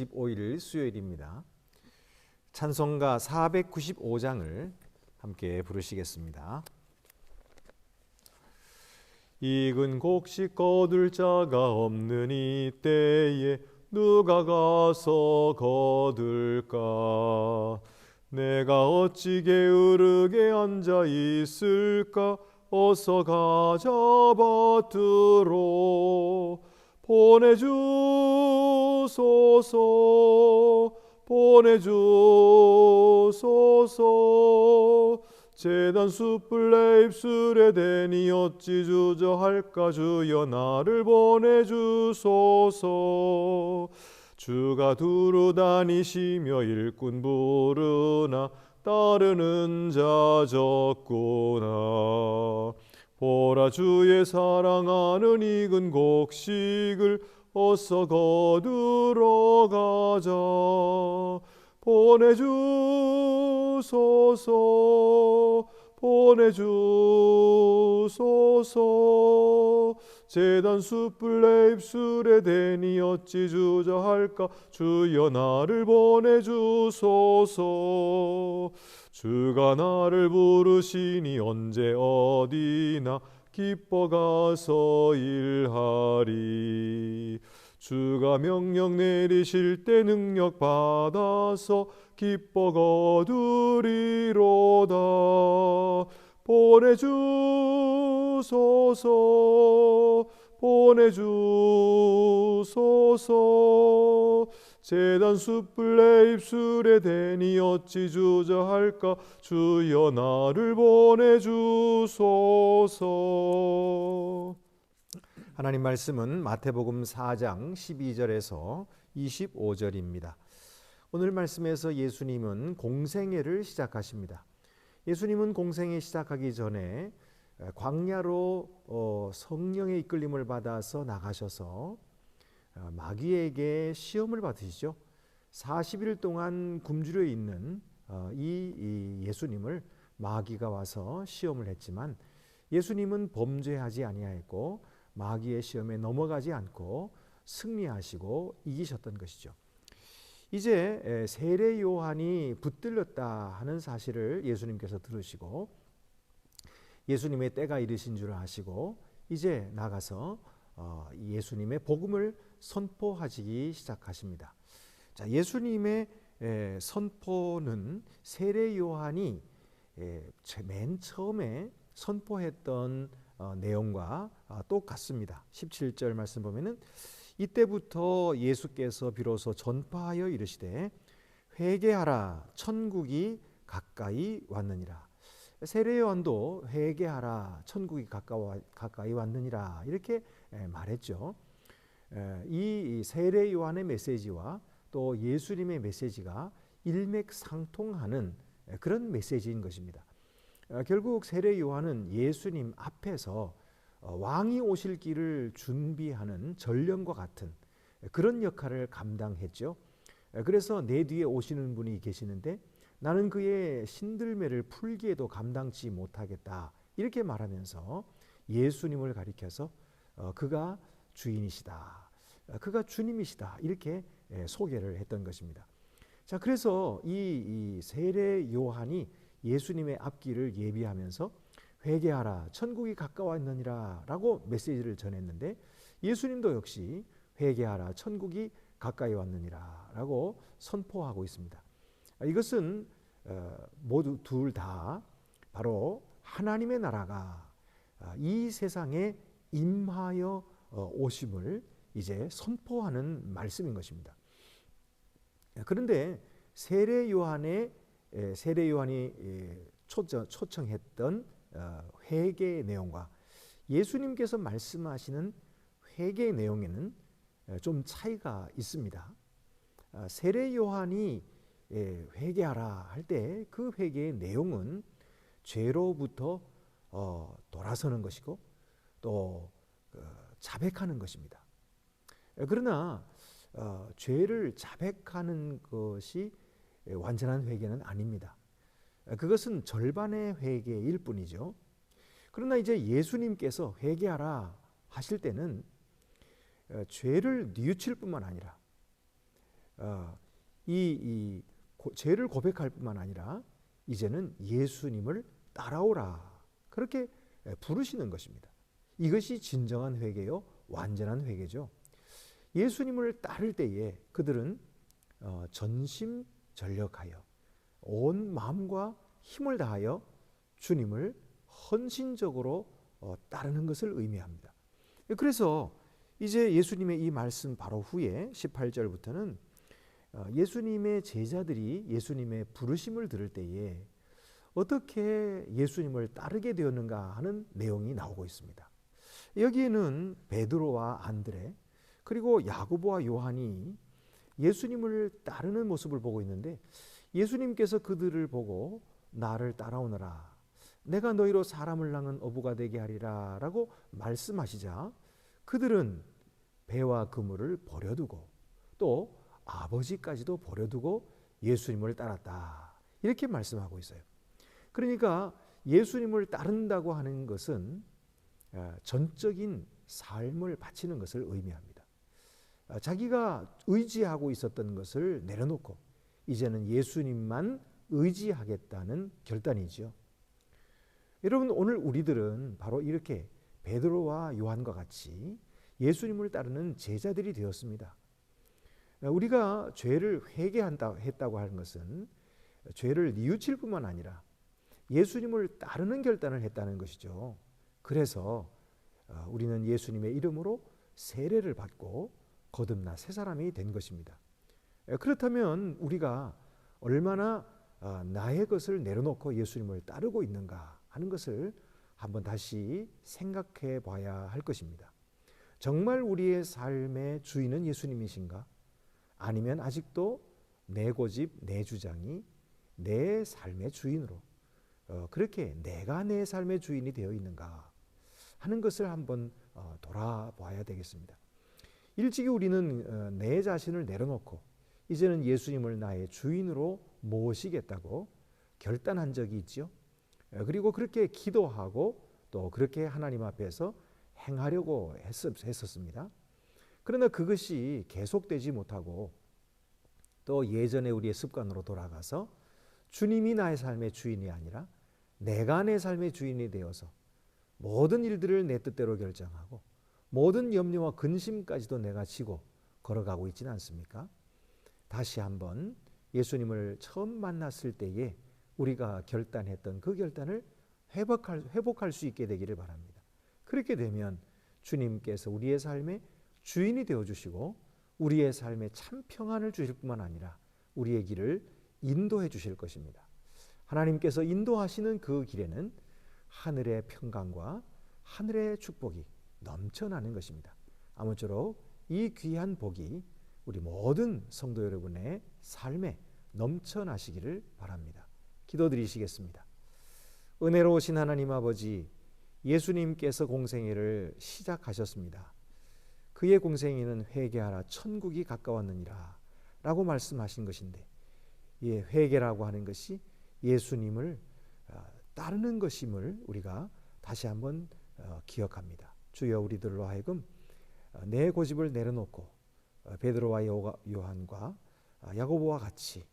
25일 수요일입니다. 찬송가 495장을 함께 부르시겠습니다. 익은 곡식 거둘 자가 없는 이때에 누가 가서 거둘까? 내가 어찌 게으르게 앉아 있을까? 어서 가져받들어 보내주소서 보내주소서. 제단 숯불 내 입술에 대니 어찌 주저할까? 주여 나를 보내주소서. 주가 두루 다니시며 일꾼 부르나 따르는 자 적구나. 보라 주의 사랑하는 익은 곡식을 어서 거두러 가자. 보내주소서 보내주소서. 제단 숯불 내 입술에 대니 어찌 주저할까? 주여 나를 보내주소서. 주가 나를 부르시니 언제 어디나 기뻐 가서 일하리. 주가 명령 내리실 때 능력 받아서 기뻐 거두리로다. 보내주소서 보내주소서. 제단 숯불 내 입술에 대니 어찌 주저할까? 주여 나를 보내주소서. 하나님 말씀은 마태복음 4장 12절에서 25절입니다. 오늘 말씀에서 예수님은 공생애를 시작하십니다. 예수님은 공생애 시작하기 전에 광야로 성령의 이끌림을 받아서 나가셔서 마귀에게 시험을 받으시죠. 40일 동안 굶주려 있는 이 예수님을 마귀가 와서 시험을 했지만 예수님은 범죄하지 아니하였고 마귀의 시험에 넘어가지 않고 승리하시고 이기셨던 것이죠. 이제 세례 요한이 붙들렸다 하는 사실을 예수님께서 들으시고 예수님의 때가 이르신 줄 아시고 이제 나가서 예수님의 복음을 선포하시기 시작하십니다. 자, 예수님의 선포는 세례 요한이 맨 처음에 선포했던 내용과 똑같습니다. 17절 말씀 보면은 이때부터 예수께서 비로소 전파하여 이르시되 회개하라 천국이 가까이 왔느니라. 세례 요한도 회개하라 천국이 가까이 왔느니라 이렇게 말했죠. 이 세례 요한의 메시지와 또 예수님의 메시지가 일맥상통하는 그런 메시지인 것입니다. 결국 세례 요한은 예수님 앞에서 왕이 오실 길을 준비하는 전령과 같은 그런 역할을 감당했죠. 그래서 내 뒤에 오시는 분이 계시는데 나는 그의 신들매를 풀기에도 감당치 못하겠다 이렇게 말하면서 예수님을 가리켜서 그가 주인이시다, 그가 주님이시다 이렇게 소개를 했던 것입니다. 자, 그래서 이 세례 요한이 예수님의 앞길을 예비하면서 회개하라 천국이 가까웠느니라 라고 메시지를 전했는데 예수님도 역시 회개하라 천국이 가까이 왔느니라 라고 선포하고 있습니다. 이것은 모두 둘 다 바로 하나님의 나라가 이 세상에 임하여 오심을 이제 선포하는 말씀인 것입니다. 그런데 세례 요한이 초청했던 회개의 내용과 예수님께서 말씀하시는 회개의 내용에는 좀 차이가 있습니다. 세례 요한이 회개하라 할 때 그 회개의 내용은 죄로부터 돌아서는 것이고 또 자백하는 것입니다. 그러나 죄를 자백하는 것이 완전한 회개는 아닙니다. 그것은 절반의 회개일 뿐이죠. 그러나 이제 예수님께서 회개하라 하실 때는 죄를 뉘우칠 뿐만 아니라 죄를 고백할 뿐만 아니라 이제는 예수님을 따라오라, 그렇게 부르시는 것입니다. 이것이 진정한 회개요, 완전한 회개죠. 예수님을 따를 때에 그들은 전심전력하여 온 마음과 힘을 다하여 주님을 헌신적으로 따르는 것을 의미합니다. 그래서 이제 예수님의 이 말씀 바로 후에 18절부터는 예수님의 제자들이 예수님의 부르심을 들을 때에 어떻게 예수님을 따르게 되었는가 하는 내용이 나오고 있습니다. 여기에는 베드로와 안드레 그리고 야고보와 요한이 예수님을 따르는 모습을 보고 있는데, 예수님께서 그들을 보고 나를 따라오너라, 내가 너희로 사람을 낳은 어부가 되게 하리라 라고 말씀하시자 그들은 배와 그물을 버려두고 또 아버지까지도 버려두고 예수님을 따랐다, 이렇게 말씀하고 있어요. 그러니까 예수님을 따른다고 하는 것은 전적인 삶을 바치는 것을 의미합니다. 자기가 의지하고 있었던 것을 내려놓고 이제는 예수님만 의지하겠다는 결단이죠. 여러분, 오늘 우리들은 바로 이렇게 베드로와 요한과 같이 예수님을 따르는 제자들이 되었습니다. 우리가 죄를 회개했다고 하는 것은 죄를 뉘우칠 뿐만 아니라 예수님을 따르는 결단을 했다는 것이죠. 그래서 우리는 예수님의 이름으로 세례를 받고 거듭나 새 사람이 된 것입니다. 그렇다면 우리가 얼마나 나의 것을 내려놓고 예수님을 따르고 있는가 하는 것을 한번 다시 생각해 봐야 할 것입니다. 정말 우리의 삶의 주인은 예수님이신가? 아니면 아직도 내 고집, 내 주장이 내 삶의 주인으로 그렇게 내가 내 삶의 주인이 되어 있는가 하는 것을 한번 돌아봐야 되겠습니다. 일찍이 우리는 내 자신을 내려놓고 이제는 예수님을 나의 주인으로 모시겠다고 결단한 적이 있죠. 그리고 그렇게 기도하고 또 그렇게 하나님 앞에서 행하려고 했었습니다. 그러나 그것이 계속되지 못하고 또 예전에 우리의 습관으로 돌아가서 주님이 나의 삶의 주인이 아니라 내가 내 삶의 주인이 되어서 모든 일들을 내 뜻대로 결정하고 모든 염려와 근심까지도 내가 지고 걸어가고 있지는 않습니까? 다시 한번 예수님을 처음 만났을 때에 우리가 결단했던 그 결단을 회복할 수 있게 되기를 바랍니다. 그렇게 되면 주님께서 우리의 삶의 주인이 되어주시고 우리의 삶에 참 평안을 주실 뿐만 아니라 우리의 길을 인도해 주실 것입니다. 하나님께서 인도하시는 그 길에는 하늘의 평강과 하늘의 축복이 넘쳐나는 것입니다. 아무쪼록 이 귀한 복이 우리 모든 성도 여러분의 삶에 넘쳐나시기를 바랍니다. 기도드리시겠습니다. 은혜로우신 하나님 아버지, 예수님께서 공생애를 시작하셨습니다. 그의 공생애는 회개하라 천국이 가까웠느니라 라고 말씀하신 것인데, 회개라고 하는 것이 예수님을 따르는 것임을 우리가 다시 한번 기억합니다. 주여, 우리들로 하여금 내 고집을 내려놓고 베드로와 요한과 야고보와 같이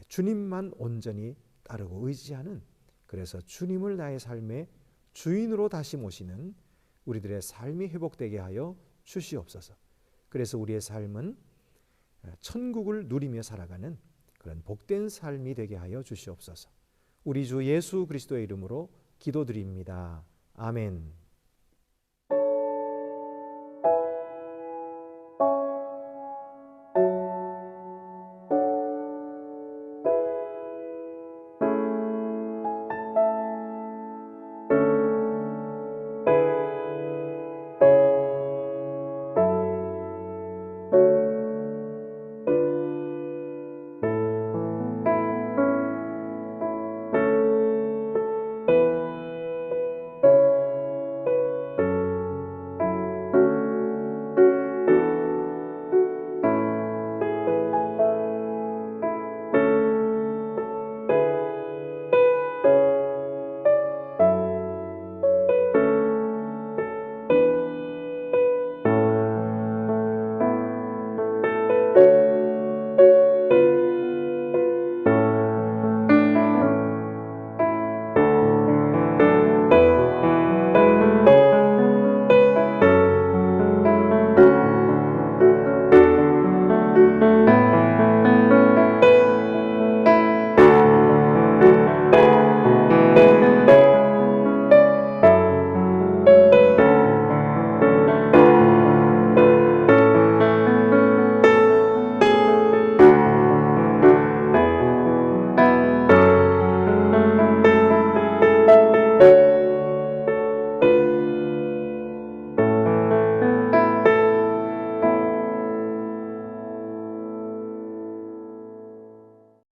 주님만 온전히 따르고 의지하는, 그래서 주님을 나의 삶의 주인으로 다시 모시는 우리들의 삶이 회복되게 하여 주시옵소서. 그래서 우리의 삶은 천국을 누리며 살아가는 그런 복된 삶이 되게 하여 주시옵소서. 우리 주 예수 그리스도의 이름으로 기도드립니다. 아멘.